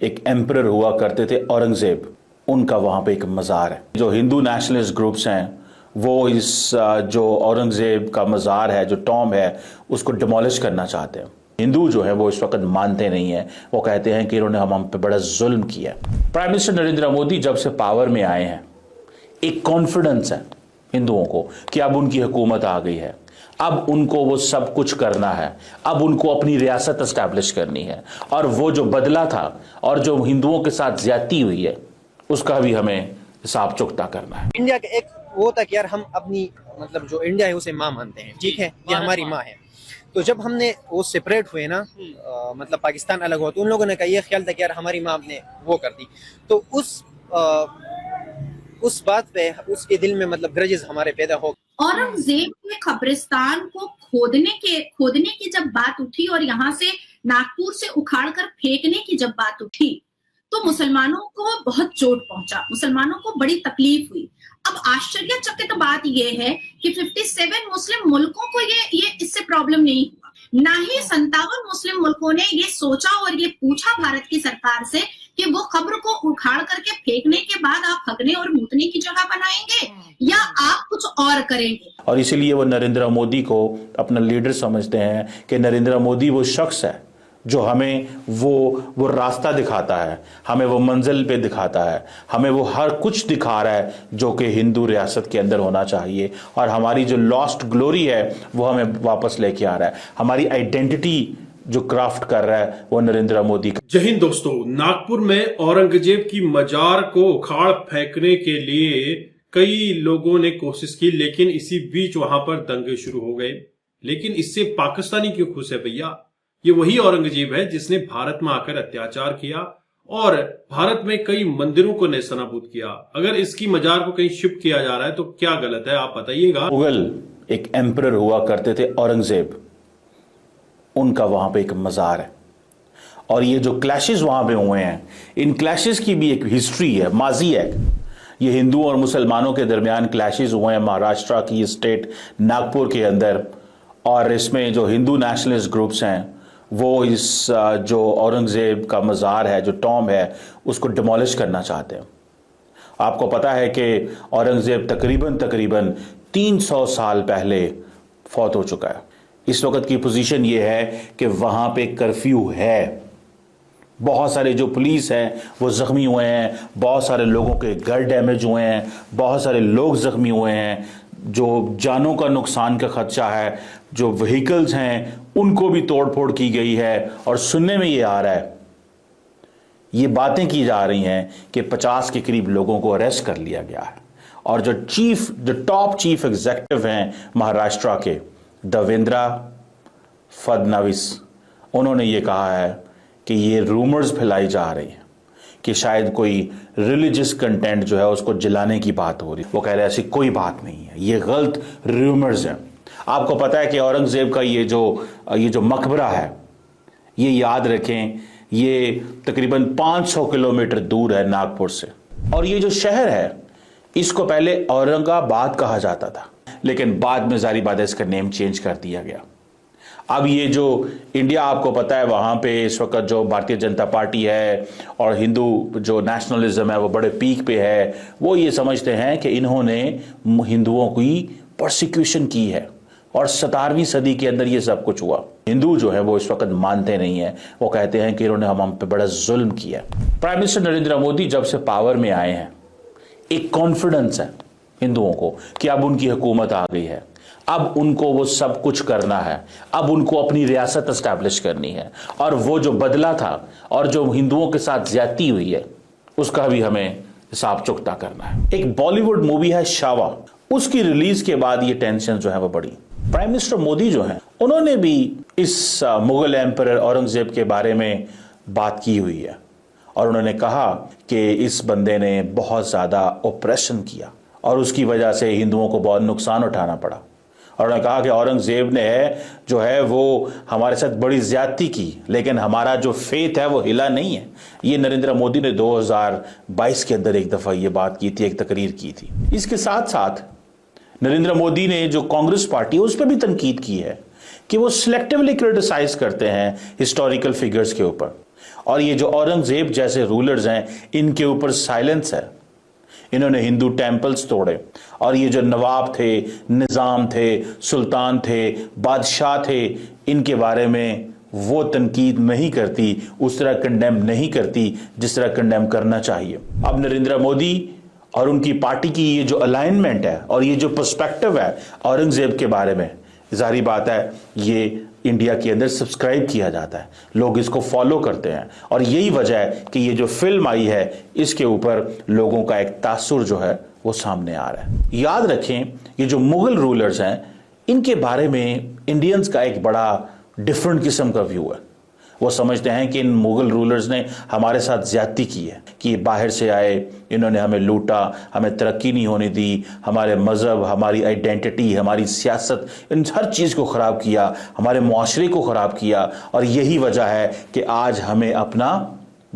एक एम्परर हुआ करते थे औरंगजेब, उनका वहां पे एक मज़ार है। जो हिंदू नेशनलिस्ट ग्रुप्स हैं वो इस जो औरंगजेब का मज़ार है, जो टॉम है, उसको डिमोलिश करना चाहते हैं। हिंदू जो है वो इस वक्त मानते नहीं है, वो कहते हैं कि इन्होंने हम पे बड़ा जुल्म किया। प्राइम मिनिस्टर नरेंद्र मोदी जब से पावर में आए हैं, एक कॉन्फिडेंस है हिंदुओं को कि अब उनकी हुकूमत आ गई है, अब उनको वो सब कुछ करना है, अब उनको अपनी रियासत एस्टैब्लिश करनी है, और वो जो बदला था और जो हिंदुओं के साथ ज्यादती हुई है उसका भी हमें हिसाब चुकता करना है। इंडिया का एक वो था कि यार हम अपनी मतलब जो इंडिया है उसे माँ मानते हैं, ठीक है, ये हमारी माँ है। तो जब हमने वो सेपरेट हुए ना, मतलब पाकिस्तान अलग हुआ, तो उन लोगों ने कहा ये ख्याल था कि यार हमारी माँ आपने वो कर दी। तो उस बात पे उसके दिल में मतलब ग्रजेस हमारे पैदा हो। औरंगजेब के कब्रिस्तान को खोदने की जब बात उठी और यहाँ से नागपुर से उखाड़ कर फेंकने की जब बात उठी तो मुसलमानों को बहुत चोट पहुंचा, मुसलमानों को बड़ी तकलीफ हुई। अब आश्चर्यचकित बात यह है कि 57 मुस्लिम मुल्कों को ये इससे प्रॉब्लम नहीं हुआ, ना ही 57 मुस्लिम मुल्कों ने ये सोचा और ये पूछा भारत की सरकार से कि वो कब्र को उखाड़ करके फेंकने के बाद आप हगने और मूतने की जगह बनाएंगे या आप कुछ और करेंगे। और इसीलिए वो नरेंद्र मोदी को अपना लीडर समझते हैं कि नरेंद्र मोदी वो शख्स है जो हमें वो रास्ता दिखाता है, हमें वो मंजिल पे दिखाता है, हमें वो हर कुछ दिखा रहा है जो कि हिंदू रियासत के अंदर होना चाहिए, और हमारी जो लॉस्ट ग्लोरी है वो हमें वापस लेके आ रहा है। हमारी आइडेंटिटी जो क्राफ्ट कर रहा है वो नरेंद्र मोदी का। जय हिंद दोस्तों, नागपुर में औरंगजेब की मजार को उखाड़ फेंकने के लिए कई लोगों ने कोशिश की, लेकिन इसी बीच वहां पर दंगे शुरू हो गए। लेकिन इससे पाकिस्तानी क्यों खुश है भैया? ये वही औरंगजेब है जिसने भारत में आकर अत्याचार किया और भारत में कई मंदिरों को नेस्तनाबूद किया। अगर इसकी मजार को कहीं शिफ्ट किया जा रहा है तो क्या गलत है, आप बताइएगा। मुगल एक एम्परर हुआ करते थे औरंगजेब, उनका वहां पे एक मज़ार है, और ये जो क्लैशेस वहां पे हुए हैं, इन क्लैशेस की भी एक हिस्ट्री है, माजी है। ये हिंदू और मुसलमानों के दरमियान क्लैशेस हुए हैं महाराष्ट्र की स्टेट नागपुर के अंदर, और इसमें जो हिंदू नेशनलिस्ट ग्रुप्स हैं वो इस जो औरंगजेब का मज़ार है, जो टॉम है, उसको डिमोलिश करना चाहते हैं। आपको पता है कि औरंगजेब तकरीबन 300 साल पहले फौत हो चुका है। इस वक्त की पोजीशन ये है कि वहां पे कर्फ्यू है, बहुत सारे जो पुलिस हैं वो जख्मी हुए हैं, बहुत सारे लोगों के घर डैमेज हुए हैं, बहुत सारे लोग जख्मी हुए हैं, जो जानों का नुकसान का खदशा है, जो व्हीकल्स हैं उनको भी तोड़फोड़ की गई है। और सुनने में ये आ रहा है, ये बातें की जा रही हैं कि 50 के करीब लोगों को अरेस्ट कर लिया गया है। और जो टॉप चीफ एग्जीक्यूटिव हैं महाराष्ट्र के, देवेंद्र फडणवीस, उन्होंने ये कहा है कि ये रूमर्स फैलाई जा रही हैं कि शायद कोई रिलीजियस कंटेंट जो है उसको जलाने की बात हो रही है। वो कह रहे हैं ऐसी कोई बात नहीं है, ये गलत रूमर्स हैं। आपको पता है कि औरंगजेब का ये जो मकबरा है, ये याद रखें, ये तकरीबन 500 किलोमीटर दूर है नागपुर से। और ये जो शहर है इसको पहले औरंगाबाद कहा जाता था, लेकिन बाद में जारी बात है इसका नेम चेंज कर दिया गया। अब ये जो इंडिया, आपको पता है वहाँ पे इस वक्त जो भारतीय जनता पार्टी है और हिंदू जो नेशनलिज्म है वो बड़े पीक पे है। वो ये समझते हैं कि इन्होंने हिंदुओं की परसिक्यूशन की है, और 17वीं सदी के अंदर ये सब कुछ हुआ। हिंदू जो है वो इस वक्त मानते नहीं है, वो कहते हैं कि इन्होंने हम पे बड़ा जुल्म किया। प्राइम मिनिस्टर नरेंद्र मोदी जब से पावर में आए हैं, एक कॉन्फिडेंस है हिंदुओं को कि अब उनकी हुकूमत आ गई है, अब उनको वो सब कुछ करना है, अब उनको अपनी रियासत एस्टैब्लिश करनी है, और वो जो बदला था और जो हिंदुओं के साथ ज्यादती हुई है उसका भी हमें हिसाब चुकता करना है। एक बॉलीवुड मूवी है शावा, उसकी रिलीज के बाद ये टेंशन जो है वो बढ़ी। प्राइम मिनिस्टर मोदी जो है उन्होंने भी इस मुगल एम्परर औरंगजेब के बारे में बात की हुई है, और उन्होंने कहा कि इस बंदे ने बहुत ज्यादा ऑपरेशन किया और उसकी वजह से हिंदुओं को बहुत नुकसान उठाना पड़ा। और उन्होंने कहा कि औरंगजेब ने जो है वो हमारे साथ बड़ी ज्यादती की, लेकिन हमारा जो फेथ है वो हिला नहीं है। ये नरेंद्र मोदी ने 2022 के अंदर एक दफा ये बात की थी, एक तकरीर की थी। इसके साथ साथ नरेंद्र मोदी ने जो कांग्रेस पार्टी है उस पर भी तनकीद की है कि वो सिलेक्टिवली क्रिटिसाइज करते हैं हिस्टोरिकल फिगर्स के ऊपर। और ये जो औरंगजेब जैसे रूलर्स हैं, इनके ऊपर साइलेंस है। इन्होंने हिंदू टेम्पल्स तोड़े, और ये जो नवाब थे, निज़ाम थे, सुल्तान थे, बादशाह थे, इनके बारे में वो तनकीद नहीं करती, उस तरह कंडेम नहीं करती जिस तरह कंडेम करना चाहिए। अब नरेंद्र मोदी और उनकी पार्टी की ये जो अलाइनमेंट है और ये जो पर्सपेक्टिव है औरंगजेब के बारे में, जाहिर बात है ये इंडिया के अंदर सब्सक्राइब किया जाता है, लोग इसको फॉलो करते हैं, और यही वजह है कि ये जो फिल्म आई है इसके ऊपर लोगों का एक तासुर जो है वो सामने आ रहा है। याद रखें, ये जो मुगल रूलर्स हैं, इनके बारे में इंडियंस का एक बड़ा डिफरेंट किस्म का व्यू है। वो समझते हैं कि इन मुगल रूलर्स ने हमारे साथ ज्यादती की है, कि बाहर से आए, इन्होंने हमें लूटा, हमें तरक्की नहीं होने दी, हमारे मज़हब, हमारी आइडेंटिटी, हमारी सियासत, इन हर चीज़ को ख़राब किया, हमारे मुआशरे को ख़राब किया, और यही वजह है कि आज हमें अपना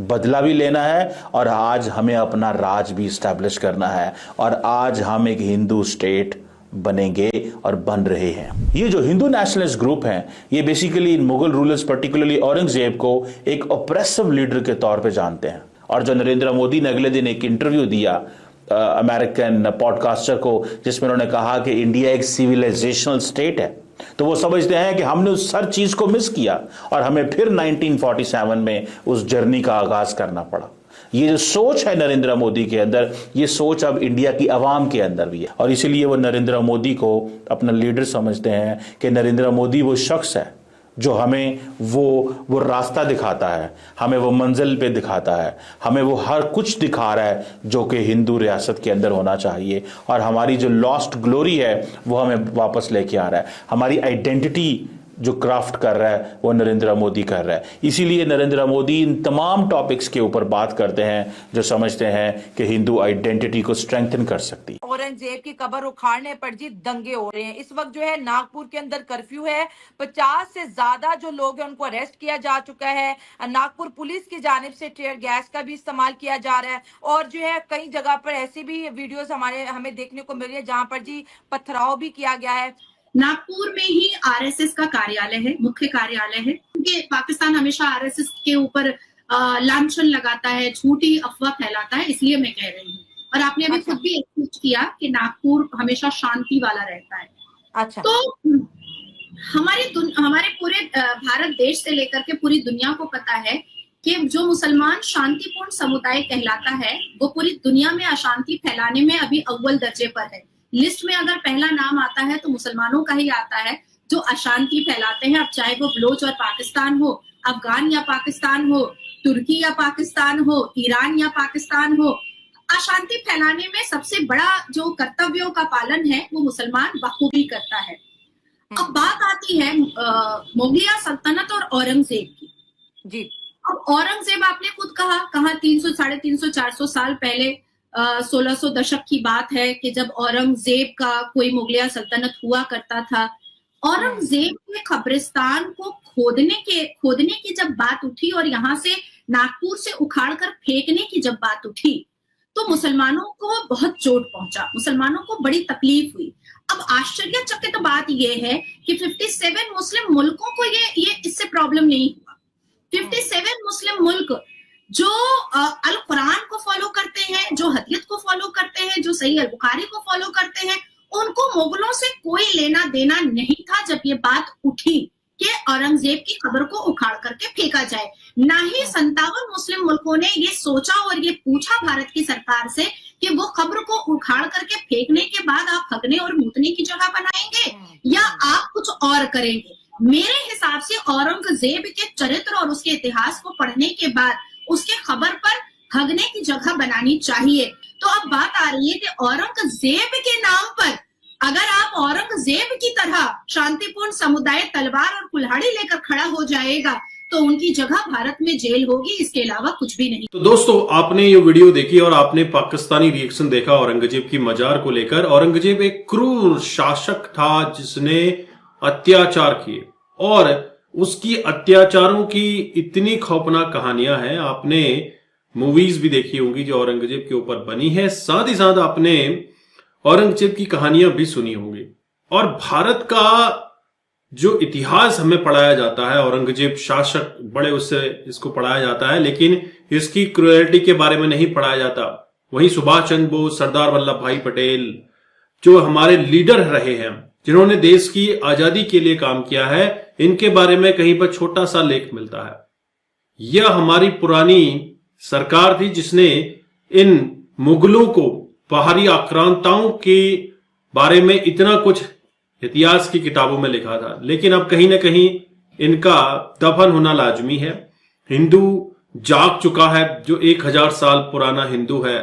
बदला भी लेना है, और आज हमें अपना राज भी इस्टेब्लिश करना है, और आज हम एक हिंदू स्टेट बनेंगे और बन रहे हैं। ये जो हिंदू नेशनलिस्ट ग्रुप हैं, ये बेसिकली इन मुगल रूलर्स, पर्टिकुलरली औरंगजेब को एक ऑप्रेसिव लीडर के तौर पे जानते हैं। और जो नरेंद्र मोदी ने अगले दिन एक इंटरव्यू दिया अमेरिकन पॉडकास्टर को, जिसमें उन्होंने कहा कि इंडिया एक सिविलाइजेशनल स्टेट है, तो वो समझते हैं कि हमने उस हर चीज को मिस किया और हमें फिर 1947 में उस जर्नी का आगाज करना पड़ा। ये जो सोच है नरेंद्र मोदी के अंदर, ये सोच अब इंडिया की आवाम के अंदर भी है, और इसीलिए वो नरेंद्र मोदी को अपना लीडर समझते हैं कि नरेंद्र मोदी वो शख्स है जो हमें वो रास्ता दिखाता है, हमें वो मंजिल पे दिखाता है, हमें वो हर कुछ दिखा रहा है जो कि हिंदू रियासत के अंदर होना चाहिए, और हमारी जो लॉस्ट ग्लोरी है वो हमें वापस लेके आ रहा है। हमारी आइडेंटिटी जो क्राफ्ट कर रहा है वो नरेंद्र मोदी कर रहा है। इसीलिए नरेंद्र मोदी इन तमाम टॉपिक्स के ऊपर बात करते हैं जो समझते हैं कि हिंदू आइडेंटिटी को स्ट्रेंथन कर सकती है। औरंगजेब की कब्र उखाड़ने पर जी दंगे हो रहे हैं। इस वक्त जो है नागपुर के अंदर कर्फ्यू है, 50 से ज्यादा जो लोग हैं उनको अरेस्ट किया जा चुका है। नागपुर पुलिस की जानिब से टीयर गैस का भी इस्तेमाल किया जा रहा है, और जो है कई जगह पर ऐसी भी वीडियोस हमें देखने को मिल रही है जहां पर जी पथराव भी किया गया है। नागपुर में ही आरएसएस का कार्यालय है, मुख्य कार्यालय है, क्योंकि पाकिस्तान हमेशा आरएसएस के ऊपर लांछन लगाता है, झूठी अफवाह फैलाता है, इसलिए मैं कह रही हूँ। और आपने अभी खुद भी एक्सप्लेन किया कि नागपुर हमेशा शांति वाला रहता है। अच्छा, तो हमारे पूरे भारत देश से लेकर के पूरी दुनिया को पता है कि जो मुसलमान शांतिपूर्ण समुदाय कहलाता है वो पूरी दुनिया में अशांति फैलाने में अभी अव्वल दर्जे पर है। लिस्ट में अगर पहला नाम आता है तो मुसलमानों का ही आता है जो अशांति फैलाते हैं। अब चाहे वो बलोच और पाकिस्तान हो, अफगान या पाकिस्तान हो, तुर्की या पाकिस्तान हो, ईरान या पाकिस्तान हो, अशांति फैलाने में सबसे बड़ा जो कर्तव्यों का पालन है वो मुसलमान बखूबी करता है। अब बात आती है मुगलिया सल्तनत और औरंगजेब की जी। अब औरंगजेब आपने खुद कहा 300, 350, 400 साल पहले 1600 दशक की बात है कि जब औरंगजेब का कोई मुगलिया सल्तनत हुआ करता था। औरंगजेब के कब्रिस्तान को खोदने की जब बात उठी और यहाँ से नागपुर से उखाड़ कर फेंकने की जब बात उठी तो मुसलमानों को बहुत चोट पहुंचा, मुसलमानों को बड़ी तकलीफ हुई। अब आश्चर्यचकित बात यह है कि 57 मुस्लिम मुल्कों को ये इससे प्रॉब्लम नहीं हुआ। 57 मुस्लिम मुल्क जो अल कुरान को फॉलो करते हैं, जो हदीस को फॉलो करते हैं, जो सही अल बुखारी को फॉलो करते हैं, उनको मुगलों से कोई लेना देना नहीं था जब ये बात उठी कि औरंगजेब की कब्र को उखाड़ करके फेंका जाए। ना ही 57 मुस्लिम मुल्कों ने ये सोचा और ये पूछा भारत की सरकार से कि वो कब्र को उखाड़ करके फेंकने के बाद आप हगने और मूतने की जगह बनाएंगे या आप कुछ और करेंगे। मेरे हिसाब से औरंगजेब के चरित्र और उसके इतिहास को पढ़ने के बाद उसके खबर पर हगने की जगह बनानी चाहिए। तो अब बात आ रही है कि औरंगजेब के नाम पर अगर आप औरंगजेब की तरह शांतिपूर्ण समुदाय तलवार और कुल्हाड़ी लेकर खड़ा हो जाएगा तो उनकी जगह भारत में जेल होगी, इसके अलावा कुछ भी नहीं। तो दोस्तों, आपने ये वीडियो देखी और आपने पाकिस्तानी रिएक्शन देखा औरंगजेब की मजार को लेकर। औरंगजेब एक क्रूर शासक था जिसने अत्याचार किए, और उसकी अत्याचारों की इतनी खौफनाक कहानियां हैं। आपने मूवीज भी देखी होंगी जो औरंगजेब के ऊपर बनी है, साथ ही साथ आपने औरंगजेब की कहानियां भी सुनी होंगी। और भारत का जो इतिहास हमें पढ़ाया जाता है, औरंगजेब शासक बड़े उससे इसको पढ़ाया जाता है, लेकिन इसकी क्रूएलिटी के बारे में नहीं पढ़ाया जाता। वहीं सुभाष चंद्र बोस, सरदार वल्लभ भाई पटेल जो हमारे लीडर रहे हैं, जिन्होंने देश की आजादी के लिए काम किया है, इनके बारे में कहीं पर छोटा सा लेख मिलता है। यह हमारी पुरानी सरकार थी जिसने इन मुगलों को, बाहरी आक्रांताओं के बारे में इतना कुछ इतिहास की किताबों में लिखा था, लेकिन अब कहीं ना कहीं इनका दफन होना लाजमी है। हिंदू जाग चुका है। जो 1000 साल पुराना हिंदू है,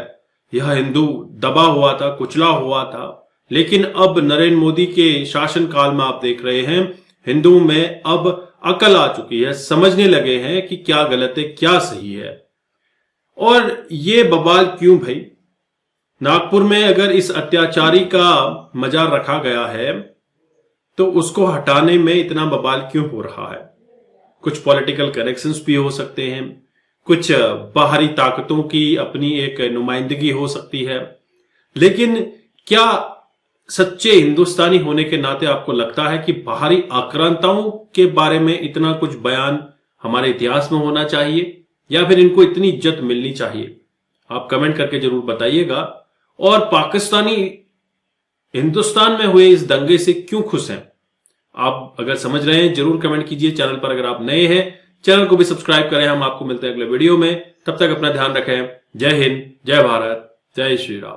यह हिंदू दबा हुआ था, कुचला हुआ था, लेकिन अब नरेंद्र मोदी के शासनकाल में आप देख रहे हैं हिंदुओं में अब अकल आ चुकी है, समझने लगे हैं कि क्या गलत है क्या सही है। और ये बवाल क्यों भाई? नागपुर में अगर इस अत्याचारी का मजार रखा गया है तो उसको हटाने में इतना बवाल क्यों हो रहा है? कुछ पॉलिटिकल कनेक्शंस भी हो सकते हैं, कुछ बाहरी ताकतों की अपनी एक नुमाइंदगी हो सकती है, लेकिन क्या सच्चे हिंदुस्तानी होने के नाते आपको लगता है कि बाहरी आक्रांताओं के बारे में इतना कुछ बयान हमारे इतिहास में होना चाहिए, या फिर इनको इतनी इज्जत मिलनी चाहिए? आप कमेंट करके जरूर बताइएगा। और पाकिस्तानी हिंदुस्तान में हुए इस दंगे से क्यों खुश हैं? आप अगर समझ रहे हैं जरूर कमेंट कीजिए। चैनल पर अगर आप नए हैं चैनल को भी सब्सक्राइब करें। हम आपको मिलते हैं अगले वीडियो में, तब तक अपना ध्यान रखें। जय हिंद, जय भारत, जय श्री राम।